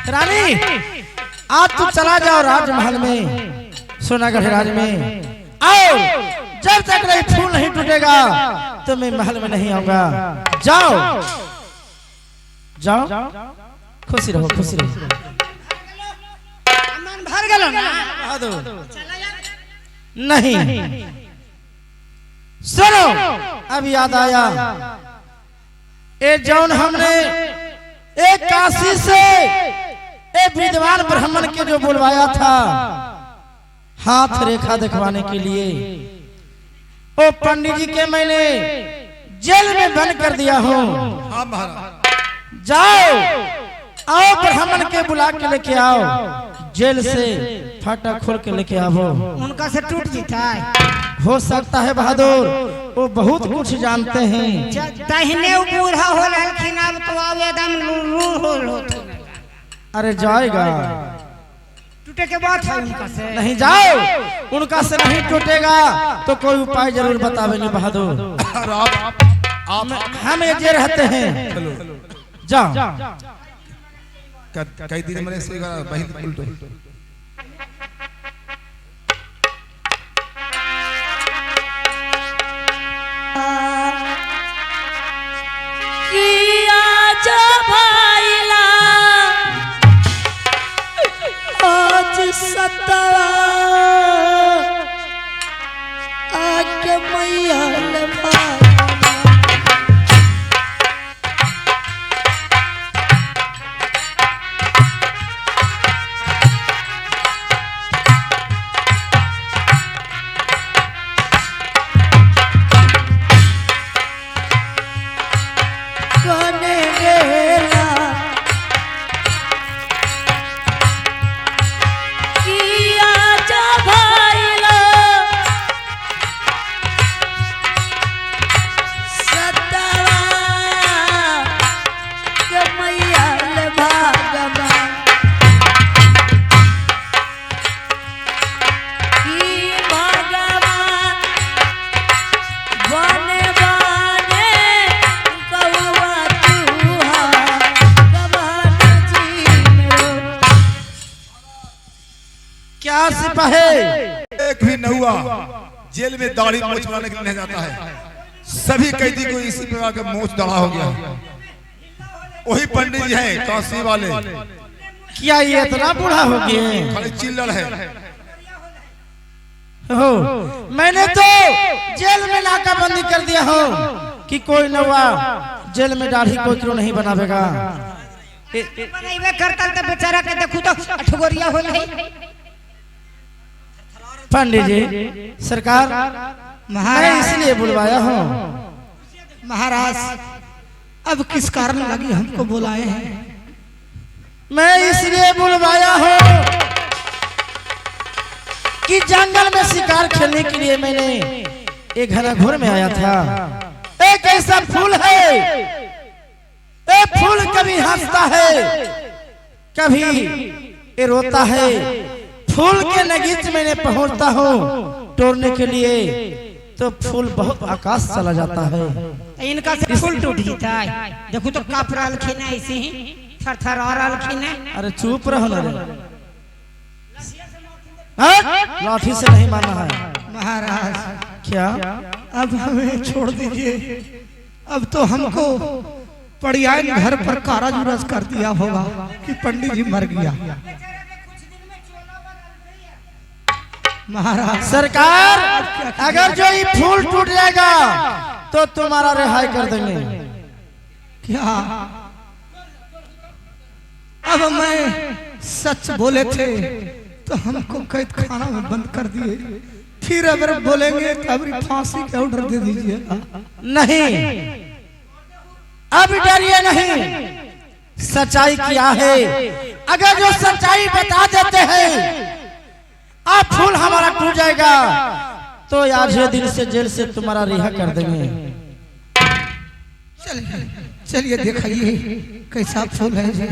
रानी आज तू चला जाओ राजमहल में, सोनागढ़ राज में। आओ, जब तक नहीं फूल नहीं टूटेगा तो मैं महल में नहीं आऊंगा। जाओ जाओ, खुशी रहो खुशी रहो। मन भर गलो ना? नहीं, सुनो, अब याद आया, ए जौन हमने एक काशी से एक विद्वान ब्राह्मण के जो बुलवाया था हाथ रेखा दिखवाने के लिए, ओ पंडित जी के मैंने जेल में बंद कर दिया हूँ। जाओ, आओ ब्राह्मण के बुला के लेके आओ, जेल से फाटा खोल के लेके आओ। उनका से टूट जीता है। हो सकता है बहादुर, वो बहुत कुछ जानते हैं। तहने बूढ़ा हो लखिन, अब तो अब एकदम लूल हो। अरे जाएगा, टूटे के बाद है उनका से। नहीं, जाओ, उनका से नहीं टूटेगा तो कोई उपाय जरूर बतावेंगे बहादुर। हम ये रहते हैं। जाओ, कई दिन मैंने बहिन उल्टो सतवा आके मैया एक भी नहुआ जेल में दाढ़ी मूछ बनाने के लिए नहीं जाता है। सभी कैदी को इसी प्रकार का मूछ दाढ़ा हो गया। वही पंडित जी हैं काशी वाले। क्या ये इतना बूढ़ा हो गए? खाली चिल्लड़ है। हो, मैंने तो जेल में नाकाबंदी कर दिया हो कि कोई नहुआ जेल में दाढ़ी कोई क्यों नहीं बनावेगा। करता तो बेचारा के देखो तो अठगोरिया हो नहीं। पंडित जी सरकार, मैं इसलिए बुलवाया हूँ। महाराज, अब किस कारण लगी हमको बुलाए हैं? मैं इसलिए बुलवाया हूँ कि जंगल में शिकार खेलने के लिए मैंने एक घनघोर में आया था। एक ऐसा फूल है, एक फूल कभी हंसता है कभी ये रोता है। फूल के नगीच मैंने पहुंचता हूँ तोड़ने के लिए तो फूल बहुत आकाश चला जाता है। इनका से फूल टूट जाता है। देखो तो काप रखिन है, ऐसे ही थर-थर और रखिन है। अरे चुप रहो ना, लाठी से नहीं मारना है। महाराज क्या अब हमें छोड़ दीजिए। अब तो हमको पड़ियान घर पर काराजुरस कर दिया होगा कि पंडित जी मर गया। महाराज सरकार, अगर जो ये फूल टूट जाएगा तो तुम्हारा रिहाई कर देंगे। क्या अब मैं सच बोले थे तो हमको कैद खाना में बंद कर दिए, फिर अगर बोलेंगे तो अब फांसी का ऑर्डर दे दीजिए। नहीं, अब डरिए नहीं। सच्चाई क्या है, अगर जो सच्चाई बता देते हैं आप फूल हमारा टूट जाएगा तो आज दिन से जेल से तुम्हारा रिहा कर देंगे। चलिए दिखाइए कैसा फूल है जी।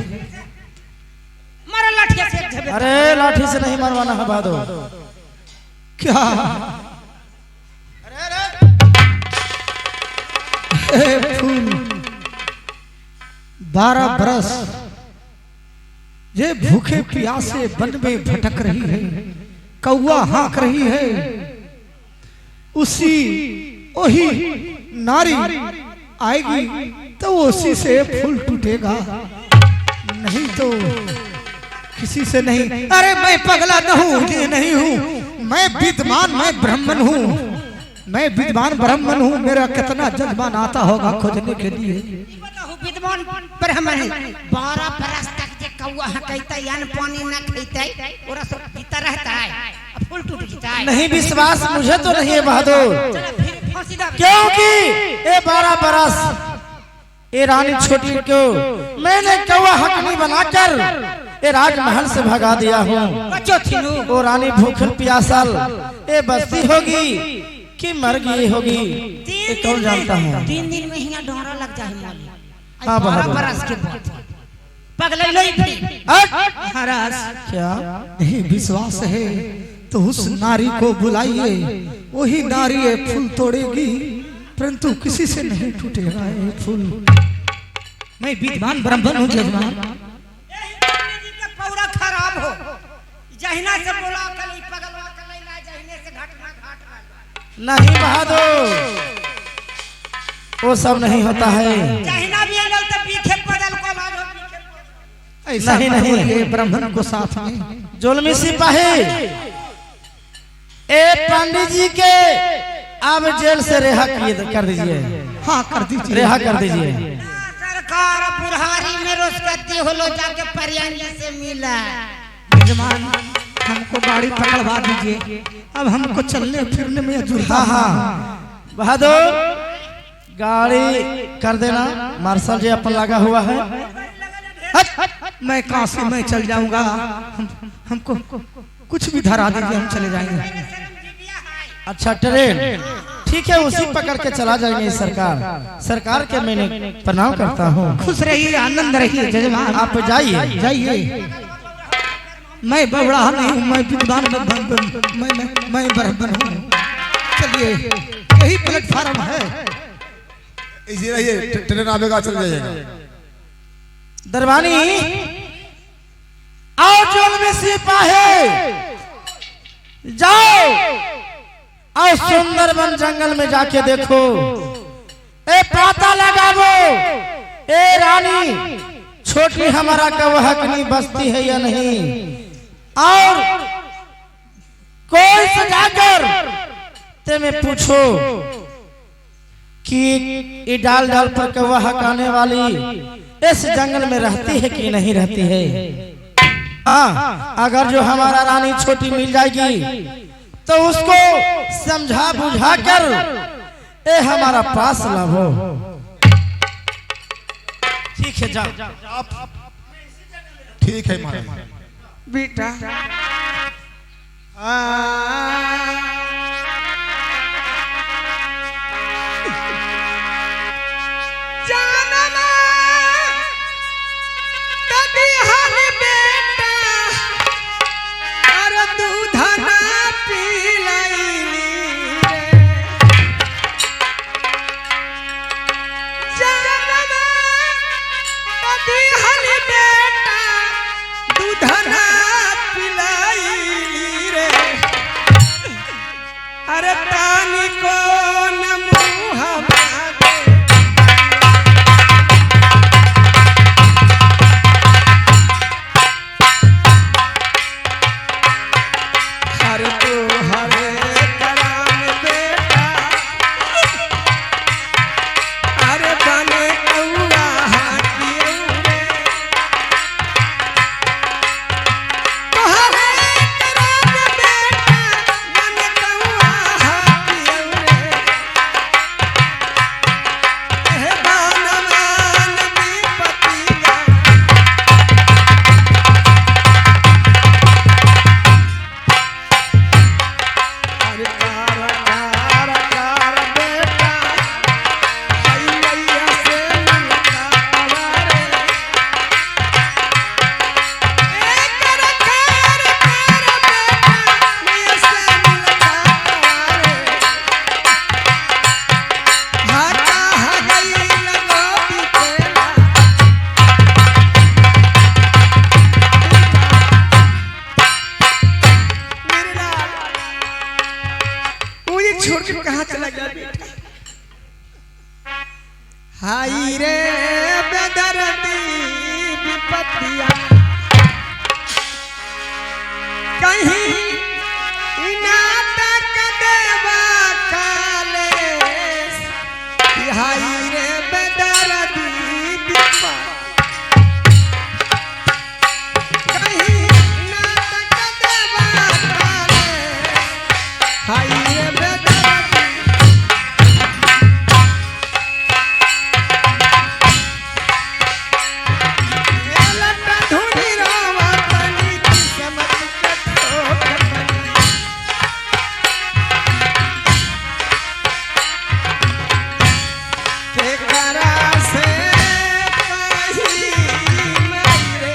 मारा लाठी से। अरे लाठी से नहीं मारवाना है बहादुर। क्या फूल 12 बरस ये भूखे प्यासे वन में भटक रही है, कौवा हाँक रही है, उसी वही नारी आएगी तो उसी से फूल टूटेगा, नहीं तो किसी से नहीं। अरे मैं पगला न हूँ, ये नहीं हूँ, मैं विद्वान, मैं ब्राह्मण हूँ, मैं विद्वान ब्राह्मण हूँ। मेरा कितना जज्बान आता होगा खोजने के लिए। विद्वान ब्राह्मण है, 12 बरस तक जे कौवा कहता यान पानी न खैते ओरा सब जीता रहता है, फूल टूट जाता है। नहीं विश्वास मुझे तो नहीं है बहादुर, क्योंकि ये 12 बरस ये रानी छोटी को मैंने कौवा हकनी बनाकर ये राजमहल से भगा दिया हूँ। वो रानी भूखल प्यासल ये बस्ती होगी कि मर गई होगी ये कौन जानता है। 3 दिन में यहाँ डोरा लग जाए मौली। हाँ 12 बरस के बाद पगले नहीं महाराज क्या नहीं विश्वास है तो उस नारी को बुलाइए, वही नारी ये फूल तोड़ेगी, परंतु किसी से नहीं टूटेगा ये फूल। मैं विद्वान ब्राह्मण हूँ जजमान। पौरा खराब हो जहिना से बोला कल पगलवा कल ना जहिने से घटना घाट नहीं बहादुर, वो सब नहीं होता है। जहिना भी आगल तो पीछे बदल को लाज हो ऐसा नहीं, नहीं नहीं। नहीं ब्राह्मण को साथ में जुल्मी सिपाही ए पंडित जी के अब जेल से रिहा कर दीजिए। हाँ कर दीजिए, रिहा कर दीजिए। सरकार बुढ़ारी में रोज करती हो लो जाके परियानी से मिला। जजमान हमको गाड़ी पकड़वा दीजिए, अब हमको चलने फिरने में अजुर्ता। हाँ हाँ बहादुर गाड़ी कर देना, मार्शल जी अपन लगा हुआ है। मैं काशी में चल जाऊंगा, हमको कुछ भी धरा दीजिए, हम चले जाएंगे। अच्छा ट्रेन ठीक है, उसी पकड़ के चला जाएंगे। सरकार के मैंने प्रणाम करता हूँ। खुश रहिए, आनंद रहिए जजमान। आप जाइए जाइए। मैं बबड़ा नहीं हूँ, मैं विद्वान मैं ब्राह्मण हूँ। चलिए यही प्लेटफार्म है, इसी रहिए, ट्रेन आवेगा चल जाएगा। दरबानी आओ जोल में सिपाही जाओ, और सुंदरबन जंगल में जाके देखो, ए पता लगावो ए रानी छोटी हमारा कौवा हकनी बस्ती है या नहीं, और कोई सजाकर ते में पूछो कि ये डाल डाल पर कौवा हकाने वाली इस जंगल में रहती है कि नहीं रहती है। हाँ अगर जो हमारा रानी छोटी मिल जाएगी तो उसको समझा बुझा कर ए हमारा पास लाओ। ठीक है जाओ। ठीक है महाराज। बेटा के कहाँ चला गया बेटा? हाय रे बेदर्दी विपत्तिया कहीं नाटक देवा काले, हाय रे बेदर्दी विपत्तिया कहीं नाटक देवा काले, हाय रे बेदर्दी धुनी रावा तनी किस्मत कठोर के करा से कही मेरे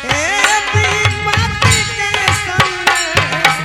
ए विपत्ति के संदेश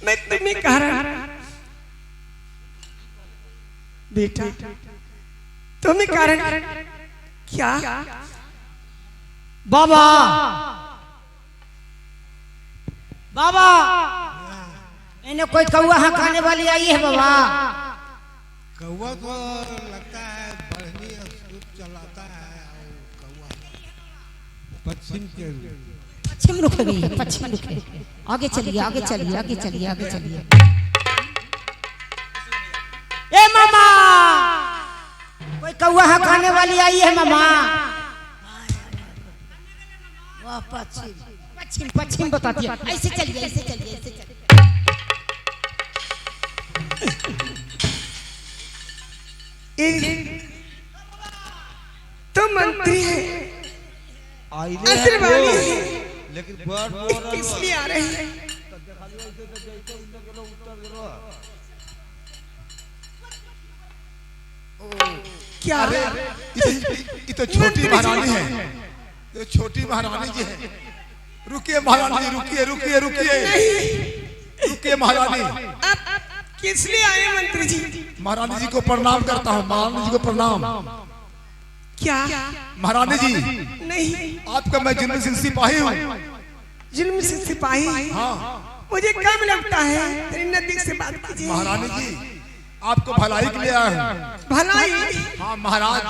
मैं तुम्हें कह रहा बेटा, तुम्हें कारण क्या? बाबा बाबा इन्हें कोई कौआ हकाने वाली आई है बाबा। कौवा को लगता है बढ़नी सूप चलाता है और कौवा पश्चिम के पश्चिम रुख गई है, पश्चिम रुख गई। आगे चलिए आगे चलिए आगे चलिए आगे चलिए। ए मामा कोई कौआ हकाने वाली आई है मामा। वाह पश्चिम पश्चिम पश्चिम बताती है। ऐसे चलिए ऐसे चलिए ऐसे चलिए। तुम मंत्री है, आइले लेकिन बड़ इसलिए आ रहे हैं। क्या ये तो छोटी महारानी है, ये छोटी महारानी जी है। रुकिए महारानी जी, रुकिए रुकिए रुकिए रुकिए महारानी। आप किस लिए आए मंत्री जी? महारानी जी को प्रणाम करता हूँ, महारानी जी को प्रणाम। क्या महारानी जी, नहीं आपका मैं जुल्म सिंह सिपाही हूँ। जुल्म से सिपाही? हाँ मुझे कब लगता है, तेरी नदी से बात कीजिए। महारानी जी, आपको भलाई के लिए आया हूँ। भलाई? हाँ महाराज,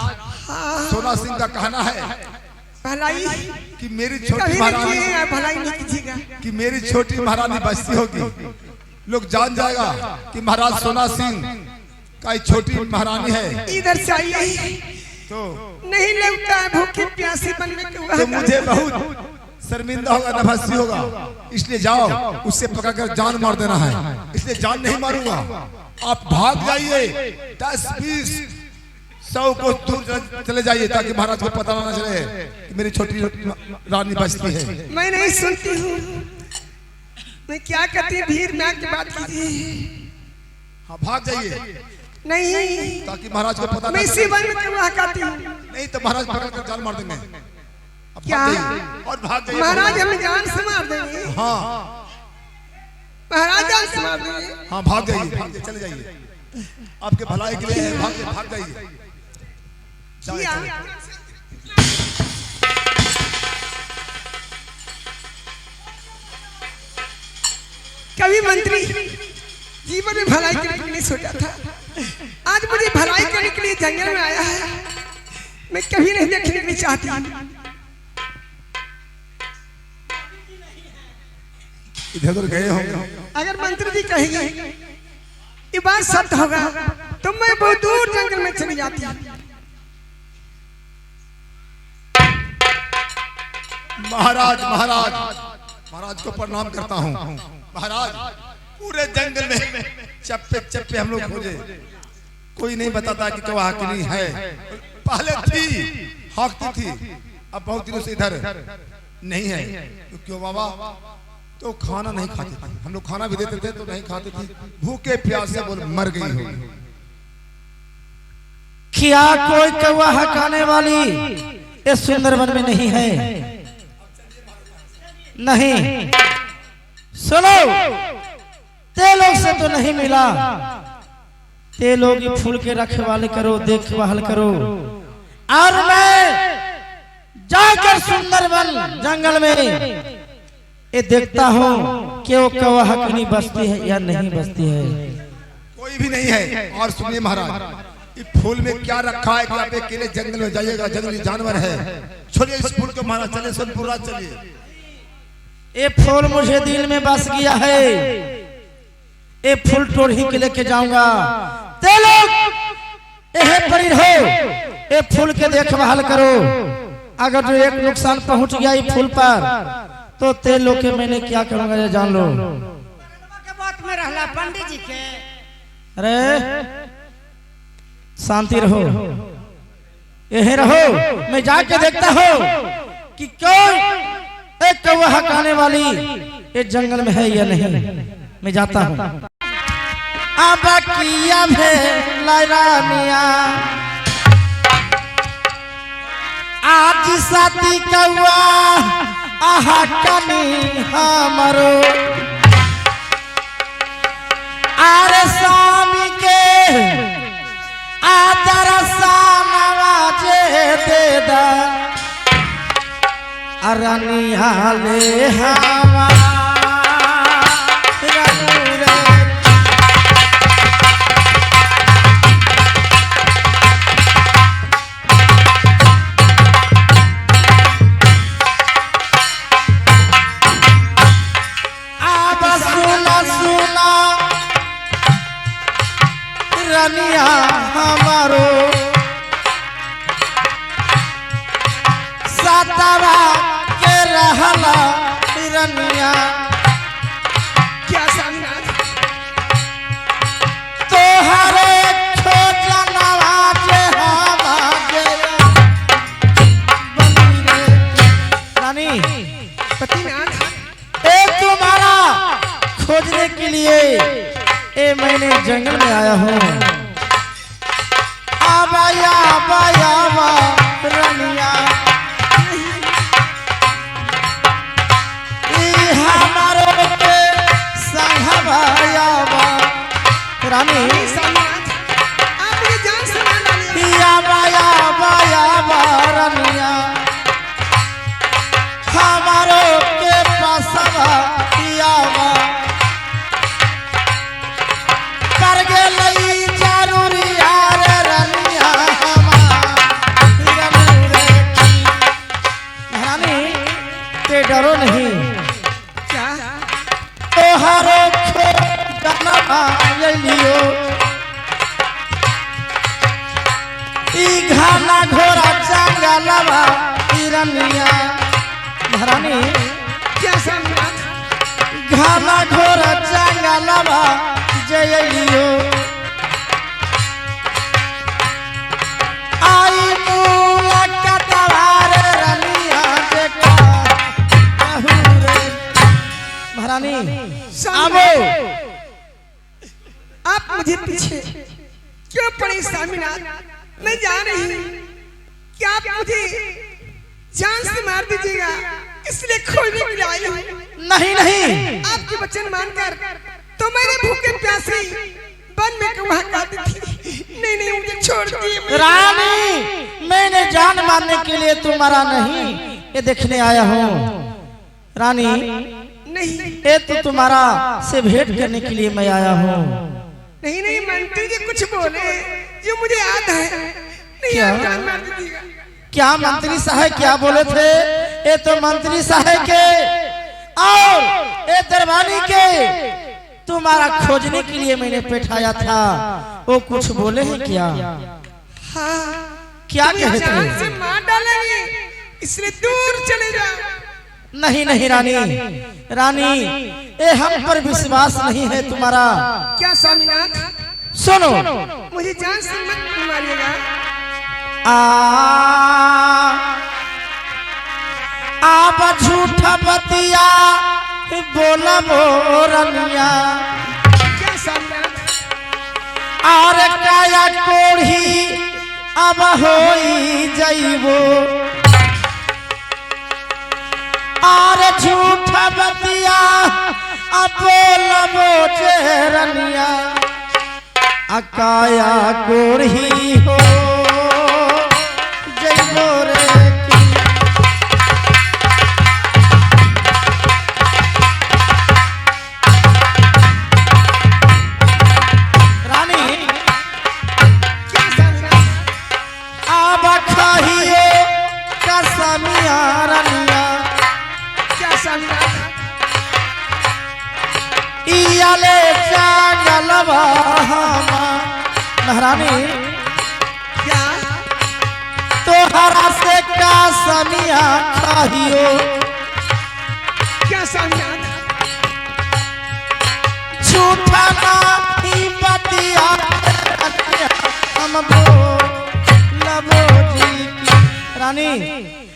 हाँ सोना सिंह का कहना है भलाई कि मेरी कभी छोटी नहीं महारानी किए, भलाई नहीं कीजिएगा। कि मेरी छोटी महारानी बस्ती होगी, लोग जान जाएगा कि महाराज सोना सिंह का छोटी महारानी है। इधर से आइए। तो नहीं लगता है भूखी प्यासी बनने के तो मुझे बहुत शर्मिंदा होगा, नफसी होगा। इसलिए जाओ, उससे पकड़कर जान मार देना है। इसलिए जान नहीं मारूंगा, आप भाग जाइए। 10-20 100 को दूर चले जाइए, ताकि महाराज को पता ना चले कि मेरी छोटी रानी बस्ती है। मैं नहीं सुनती हूँ। मैं क्या कहती हूँ, भीड़ में की बात कीजिए। हाँ भाग जाइए, नहीं ताकि महाराज को पता ना मैं चले। इसी वन में क्यों कहती हूँ? नहीं तो महाराज पकड़कर जान मार देंगे। अब क्या? भाग जाइए और भाग जाइए। महाराज हमें जान से मार देंगे। हाँ महाराज जान से मार देंगे। हाँ भाग जाइए, चले जाइए, आपके भलाई के लिए भाग जाइए। किया? कभी मंत्री जीवन में भलाई करने के लिए सोचा था, आज मुझे भलाई करने के लिए जंगल में आया है। मैं कभी नहीं देखने के लिए चाहती। इधर उधर गए होंगे। अगर मंत्री जी कहेंगे ये बात सत्य होगा तो मैं बहुत दूर जंगल में चली जाती। महाराज महाराज महाराज को प्रणाम करता हूँ। महाराज पूरे जंगल में चप्पे चप्पे हम लोग खोजे, कोई नहीं बताता कि कौवा हकनी है। पहले थी, हकती थी, अब बहुत दिनों से इधर नहीं है। तो क्यों बाबा? तो खाना नहीं खाती थी, हम लोग खाना भी देते थे तो नहीं खाती थी, भूखे प्यासे बोल मर गई हो। क्या कोई कौवा हकाने वाली इस सुंदरवन में नहीं है? नहीं। सुनो, ते लोग से तो नहीं मिला। ते लोग फूल के रखवाले करो, देखभाल करो, और मैं जाकर सुंदरवन जंगल में ये देखता हूँ कि वो कौवा हकनी बसती है या नहीं बसती है। कोई भी नहीं है। और सुनिए महाराज, इस फूल में क्या रखा है कि आप अकेले जंगल में जाइएगा? जंगली जानवर है। छोड़िए इस फूल को महाराज, चलिए सोनपुर रात चलिए। ये फूल मुझे दिल में बस गया है, ये फूल तोड़ ही के लेके जाऊंगा। ते लोग यह पड़ी रहो, ये फूल के देखभाल करो। अगर जो एक नुकसान पहुंच गया ये फूल पर तो ते लोग के मैंने क्या करूंगा ये जान लो। के बात में रहला पंडित जी के। अरे शांति रहो, यही रहो, मैं जाके देखता हूँ कि कोई एक कौवा हकाने वाली ये जंगल में है या नहीं। मैं जाता हूँ। अब किया में लैरानिया आज साथी कौवा आहा कनी हमरो आरे स्वामी के आदर सानवाजे दे दा अरनिया ले हवा रनिया हमारो सतवा के रहला रनिया। क्या समझ तोहरे खोजनवा जे हमारे रानी ए तुम्हारा खोजने के लिए ए मैंने जंगल में आया हूँ। आबाया आबाया आबा रनिया हमारे के संघबाया आबा रानी आप ये जान सुना आबाया आबाया आबा रनिया हमारे के पासवा आबा कर गेलई जरूरी यार रनिया महारानी ते डरो नहीं। क्या तोहरो खोजना लियो ई घाना घोड़ा जंगलवा रनिया महारानी क्या समझ घाना घोड़ा जंगलवा जय लियो आई मूला कटवार रनिया देखा महारानी आवो। आप मुझे पीछे क्यों पड़ी स्वामीनाथ? मैं जा रही हूँ, क्या आप मुझे जान से मार दीजिएगा? इसलिए खोजने के लिए आई हूँ। नहीं नहीं, आपके वचन मानकर तो मैंने भूखे प्यासे वन में कौवा काटी थी। नहीं नहीं, मुझे छोड़ दिए रानी। मैंने जान मारने के लिए तुम्हारा नहीं ये देखने आया हूँ रानी। नहीं ये तो तुम्हारा से भेंट करने के लिए मैं आया हूँ। नहीं नहीं, मंत्री जी कुछ बोले जो मुझे याद है। नहीं क्या? आप जान मार दीजिएगा। क्या मंत्री साहब क्या बोले थे? ये तो मंत्री साहब के और ये दरबानी के तुम्हारा खोजने के लिए मैंने बैठाया था। वो कुछ बोले हैं क्या? हाँ, क्या तुम्हें कहते जान हैं? से मार डालेंगे, इसलिए दूर चले जाओ। नहीं नहीं रानी, रानी ये हम पर विश्वास नहीं है तुम्हारा। क्या स्वामीनाथ? सुनो मुझे जान से मत मारिएगा। आप झूठा बतिया बोला बोरनिया क्या सामनाथ? और काया कोढ़ी अब होई जाइबो और झूठा बतिया अब बोलबो चेरनिया अकाया कोढ़ी हो जाइबो रे की। रानी क्या सामनाथ? अब खाइए कसमिया रनिया क्या सामनाथ? इयाले चांगलवा महारानी क्या तोहरा से कसमिया खाइयो क्या सामनाथ? झूठा ना ही बतिया हम बोलबो जी की। रानी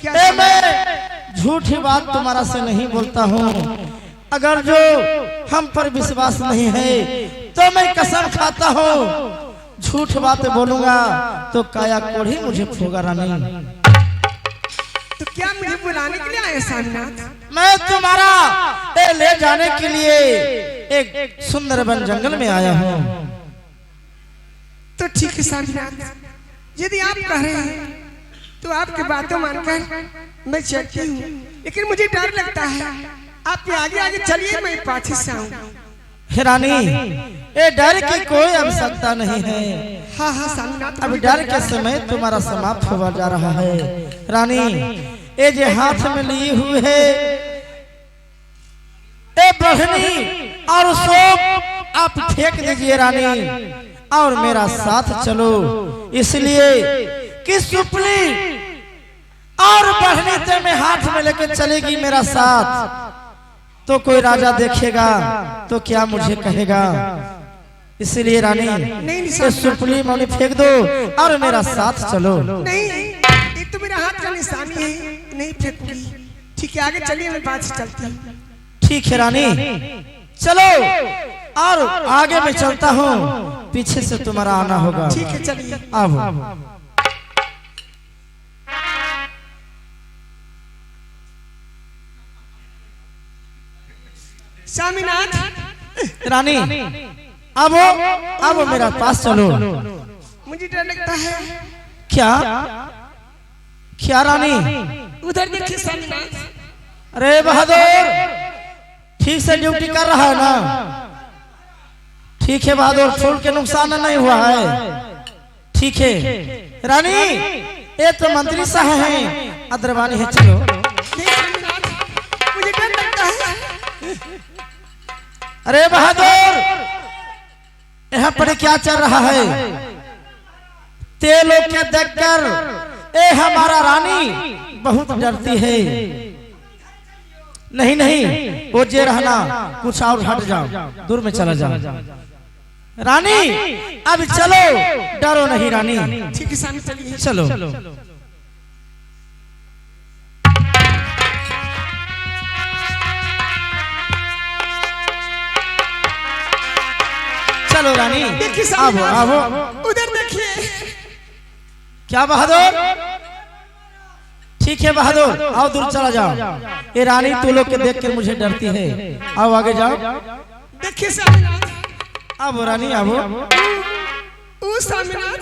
क्या ए मैं झूठी बात तुम्हारा से नहीं बोलता हूँ। अगर जो हम पर विश्वास नहीं है तो मैं कसम खाता हूँ झूठ बात बोलूंगा तो काया कोढ़ी मुझे फोगा। रानी तो क्या मुझे बुलाने के लिए आए सामनाथ? मैं तुम्हारा ले जाने के लिए एक सुंदर वन जंगल में आया हूँ। तो ठीक है सामनाथ, यदि आप कह रहे हैं तो आपकी बातों मानकर मैं चलती हूँ, लेकिन मुझे डर लगता है। आप आगे आगे चलिए, मैं पाछे से आऊँ। रानी ये डर की कोई आवश्यकता नहीं है। हाँ हाँ सामनाथ, अभी डर के समय तुम्हारा समाप्त होगा जा रहा है। रानी ये जो हाथ में ली हुई है ये बढ़नी और सोप आप फेंक दीजिए रानी और मेरा साथ चलो, इसलिए कि सुपली और बढ़नी ते में हाथ में लेके चलेगी मेरा साथ तो कोई राजा देखेगा तो क्या मुझे कहेगा। इसलिए रानी ये सुपली मौनी फेंक दो और मेरा साथ चलो। नहीं, ये तो मेरा हाथ का निशानी है, नहीं फेंकूंगी। ठीक है, आगे चलिए, मैं पास चलती हूँ। ठीक है रानी, चलो और आगे मैं चलता हूँ, पीछे से तुम्हारा आना होगा। ठीक है, चलिए। अब स्वामीनाथ, रानी अब मेरा पास चलो। मुझे डर लगता है। क्या क्या रानी? उधर देखिए स्वामीनाथ। अरे बहादुर, ठीक से ड्यूटी कर रहा है ना? ठीक है बहादुर, फूल के नुकसान नहीं हुआ है। ठीक है रानी, ये तो मंत्री साहब हैं, अदरवानी है। चलो। नहीं स्वामीनाथ, मुझे डर लगता है। अरे बहादुर, यहाँ पर क्या चल रहा है? तेलों के देखकर ए हमारा रानी बहुत डरती है। नहीं नहीं, वो जे रहना, कुछ और हट जाओ, दूर में चला जाओ। रानी अब चलो, डरो नहीं रानी। ठीक है स्वामी, चलिए। चलो चलो रानी, देखिए आओ स्वामीनाथ, आओ। उधर देखिए। क्या बहादुर? ठीक है बहादुर, आओ दूर चला जाओ। ये रानी तू लोग के देख कर मुझे डरती है। आओ आगे जाओ। देखिए स्वामीनाथ, आओ रानी आओ। ओ स्वामीनाथ,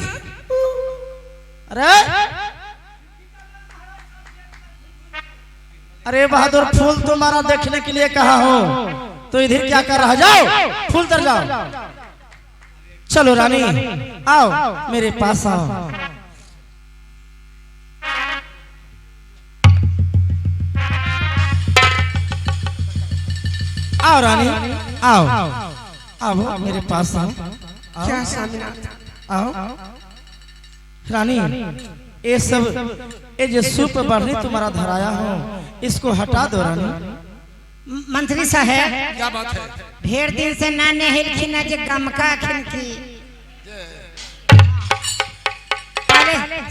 अरे अरे बहादुर, फूल तुम्हारा देखने के लिए कहा हो तो इधर क्या कर रहा? जाओ, फूल तर जाओ। चलो रानी, आओ मेरे पास आओ। आओ रानी, आओ आओ मेरे पास आओ। क्या स्वामीनाथ? आओ रानी, ये सब ये जो सूप बढ़नी तुम्हारा धराया हो, इसको हटा दो रानी। मंत्री साहब, क्या बात है? ढेर दिन से ना नहर खिना जे गमका खिनकी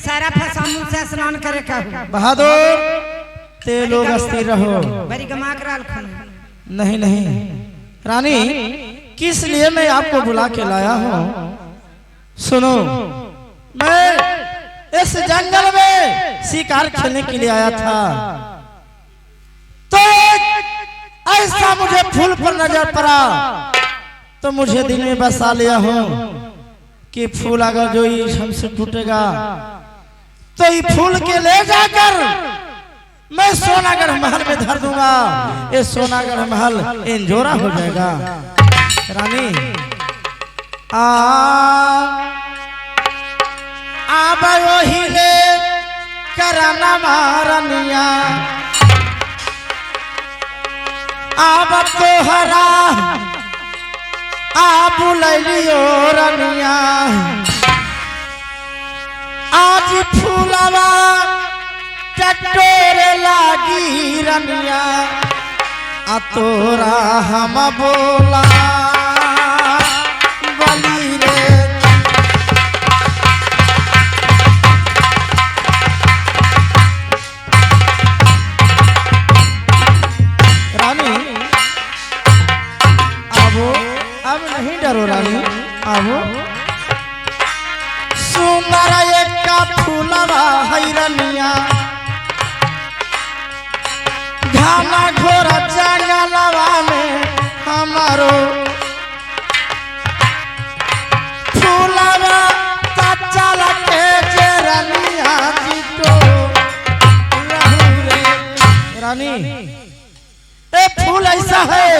सारा फसामू से स्नान करे का बहादुर ते लोग अस्थिर रहो। बड़ी गमा कराल खान नहीं नहीं रानी, किस लिए मैं आपको बुला के लाया हूँ? सुनो, मैं इस जंगल में शिकार खेलने के लिए आया था, तो ऐसा मुझे फूल पर नजर पड़ा, तो मुझे दिल में बसा लिया हूँ कि फूल अगर जो ये हमसे टूटेगा तो ये फूल के ले जाकर मैं सोनागढ़ महल में धर दूंगा। ये सोनागढ़ महल इंजोरा हो जाएगा। रानी आब वही ले कराना मारनिया, आब तोहरा बुलियो रनिया, आज फूलवा टटोरे लागी रनिया, आ तोरा हम बोला बली रे। रानी अब नहीं डरो रानी, आओ। सुंदर एक का फूलवा हैरनिया, घामा घोरा जंगलवा में हमारो फूलवा चल के जेरनिया जीतो रहू रे। रानी ये फूल ऐसा है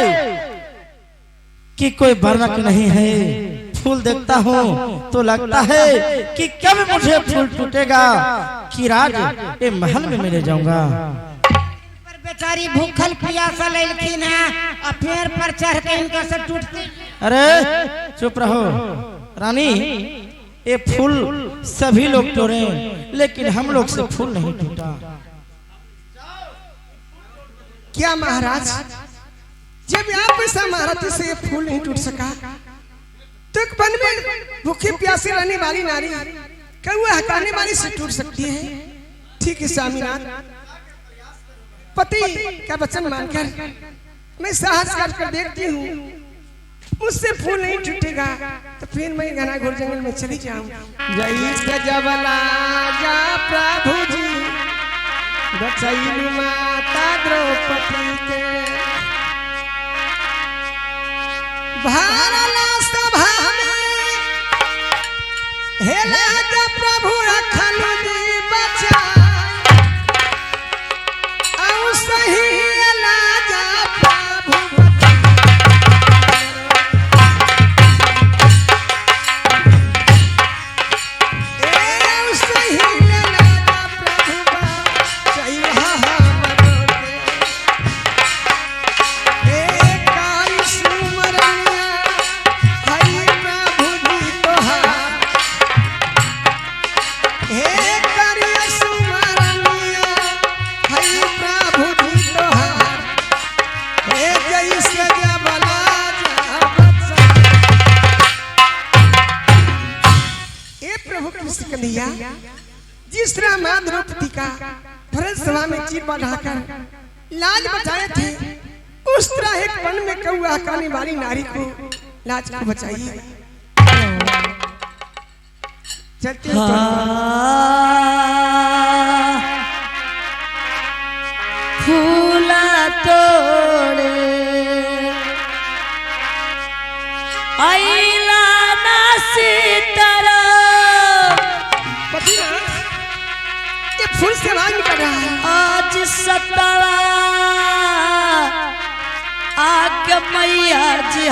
कि कोई बरनक नहीं है। फूल देखता हूँ तो लगता है कि कब मुझे फूल टूटेगा कि राज ये महल में मिले जाऊंगा। पर बेचारी भूखल प्यासा ललखिन है और पेड़ पर चढ़ के इनका से टूटते। अरे चुप रहो रानी, ये फूल सभी लोग तोड़े लेकिन हम लोग से फूल नहीं टूटा। क्या महाराज, जब आप ऐसा महाराज से ये फूल नहीं टूट सका तो एक वन में भूखे प्यासे रहने वाली नारी कौआ हटाने वाली से टूट सकती है? ठीक है स्वामीनाथ, पति का वचन मानकर मैं साहस कर देखती हूँ, उससे फूल नहीं टूटेगा तो फिर मैं घना घोर जंगल में चली जाऊँ। जय सजवला जा प्रभु जी, बचैलु माता द्रौपदी के, भारला सभा में हेला जा प्रभु रखल जी बचा, औ सही हेला जा प्रभु ए सही हेला जा प्रभु बचाई हमरो के। ए काल सुमरनिया हरि प्रभु जी तोहार, हे करिया सुमरनिया हरि प्रभु जी तोहार, हे जैसे जबला जा बचा। ए प्रभु कृष्ण कन्हैया, जिस तरह मां द्रौपदी का भरत सभा में चीर बढ़ाकर लाज बचाए थे, उस तरह एक वन में कौआ हटाने वाली नारी को लाज को बचाइए। चलते फूला तोड़े आइला ना सीतारा, ये फूल से आवाज निकल रहा है। आज सतवा आके मैया जी